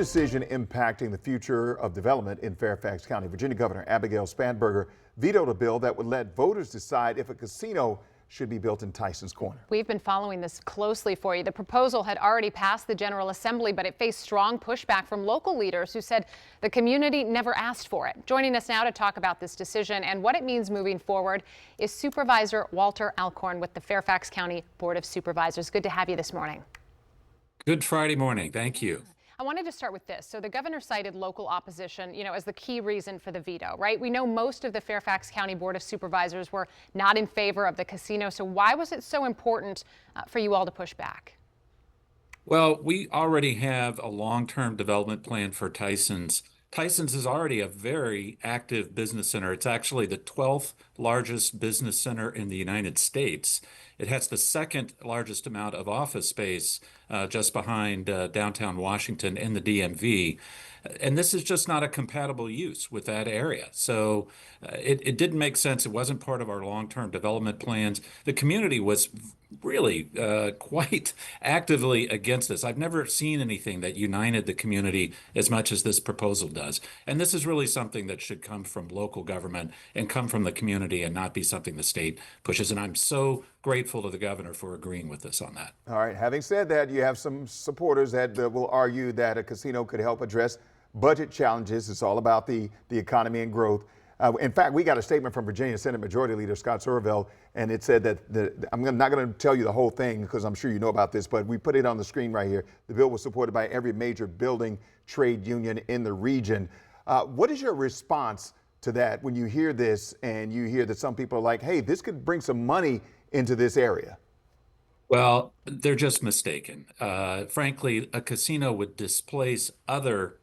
Decision impacting the future of development in Fairfax County. Virginia Governor Abigail Spanberger vetoed a bill that would let voters decide if a casino should be built in Tysons Corner. We've been following this closely for you. The proposal had already passed the General Assembly, but it faced strong pushback from local leaders who said the community never asked for it. Joining us now to talk about this decision and what it means moving forward is Supervisor Walter Alcorn with the Fairfax County Board of Supervisors. Good to have you this morning. Good Friday morning. Thank you. I wanted to start with this. So the governor cited local opposition, as the key reason for the veto, right? We know most of the Fairfax County Board of Supervisors were not in favor of the casino. So why was it so important for you all to push back? Well, we already have a long-term development plan for Tysons. Tysons is already a very active business center. It's actually the 12th largest business center in the United States. It has the second largest amount of office space, just behind downtown Washington in the DMV. And this is just not a compatible use with that area. So it didn't make sense. It wasn't part of our long-term development plans. The community was really quite actively against this. I've never seen anything that united the community as much as this proposal does. And this is really something that should come from local government and come from the community and not be something the state pushes. And I'm so grateful to the governor for agreeing with us on that. All right. Having said that, you have some supporters that will argue that a casino could help address budget challenges. It's all about the economy and growth. In fact, we got a statement from Virginia Senate Majority Leader Scott Somerville, and it said that I'm not going to tell you the whole thing because I'm sure you know about this, but we put it on the screen right here. The bill was supported by every major building trade union in the region. What is your response to that when you hear this and you hear that some people are like, hey, this could bring some money into this area? Well, they're just mistaken. Frankly, a casino would displace other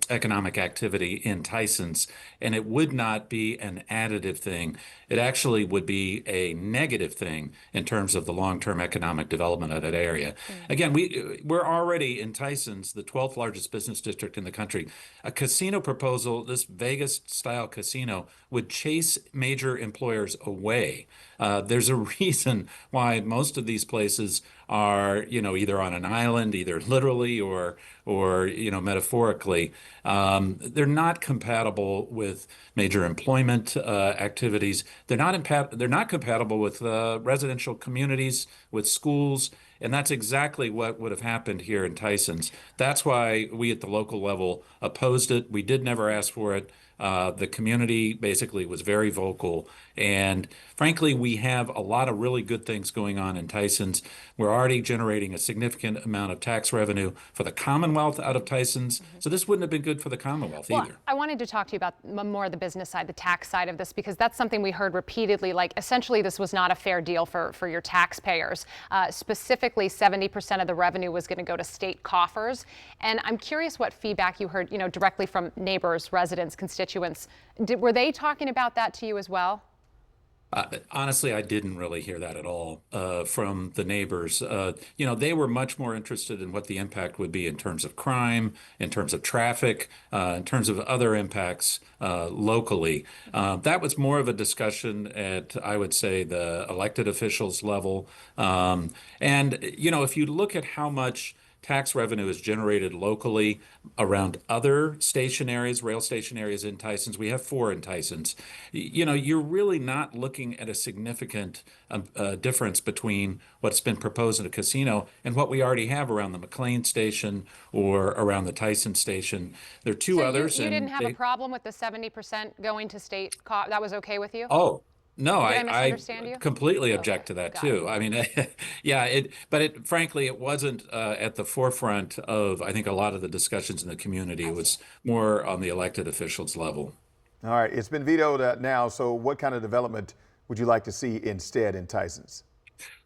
economic activity in Tysons, and it would not be an additive thing. It actually would be a negative thing in terms of the long-term economic development of that area. Again, we're already in Tysons, the 12th largest business district in the country. A casino proposal, this Vegas-style casino, would chase major employers away. There's a reason why most of these places are, either on an island, either literally or metaphorically. They're not compatible with major employment activities. They're not compatible with residential communities, with schools, and that's exactly what would have happened here in Tysons. That's why we at the local level opposed it. We did never ask for it. The community basically was very vocal, and frankly, we have a lot of really good things going on in Tysons. We're already generating a significant amount of tax revenue for the Commonwealth out of Tysons, so this wouldn't have been good for the Commonwealth either. I wanted to talk to you about more of the business side, the tax side of this, because that's something we heard repeatedly, like essentially this was not a fair deal for your taxpayers. Specifically, 70% of the revenue was going to go to state coffers, and I'm curious what feedback you heard, directly from neighbors, residents, constituents. Were they talking about that to you as well? Honestly, I didn't really hear that at all from the neighbors. They were much more interested in what the impact would be in terms of crime, in terms of traffic, in terms of other impacts locally. That was more of a discussion at, I would say, the elected officials level. If you look at how much tax revenue is generated locally around other station areas, rail station areas in Tysons. We have 4 in Tysons. You're really not looking at a significant difference between what's been proposed in a casino and what we already have around the McLean station or around the Tysons station. There are 2 others. You didn't have a problem with the 70% going to state that was okay with you? Oh, no, I completely object to that too. I mean, yeah, frankly, it wasn't at the forefront of, I think, a lot of the discussions in the community. It was more on the elected officials level. All right, it's been vetoed now. So what kind of development would you like to see instead in Tysons?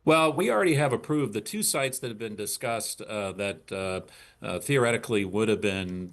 Well, we already have approved the 2 sites that have been discussed that theoretically would have been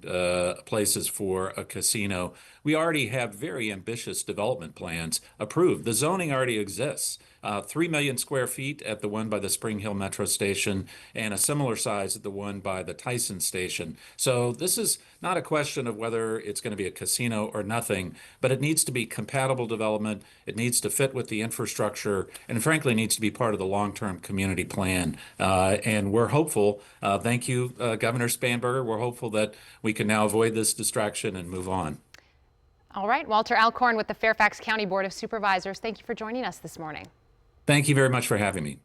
places for a casino. We already have very ambitious development plans approved. The zoning already exists. 3 million square feet at the one by the Spring Hill Metro Station and a similar size at the one by the Tysons Station. So this is not a question of whether it's going to be a casino or nothing, but it needs to be compatible development. It needs to fit with the infrastructure and frankly needs to be part of the long long-term community plan. And we're hopeful, thank you, Governor Spanberger, we're hopeful that we can now avoid this distraction and move on. All right, Walter Alcorn with the Fairfax County Board of Supervisors, thank you for joining us this morning. Thank you very much for having me.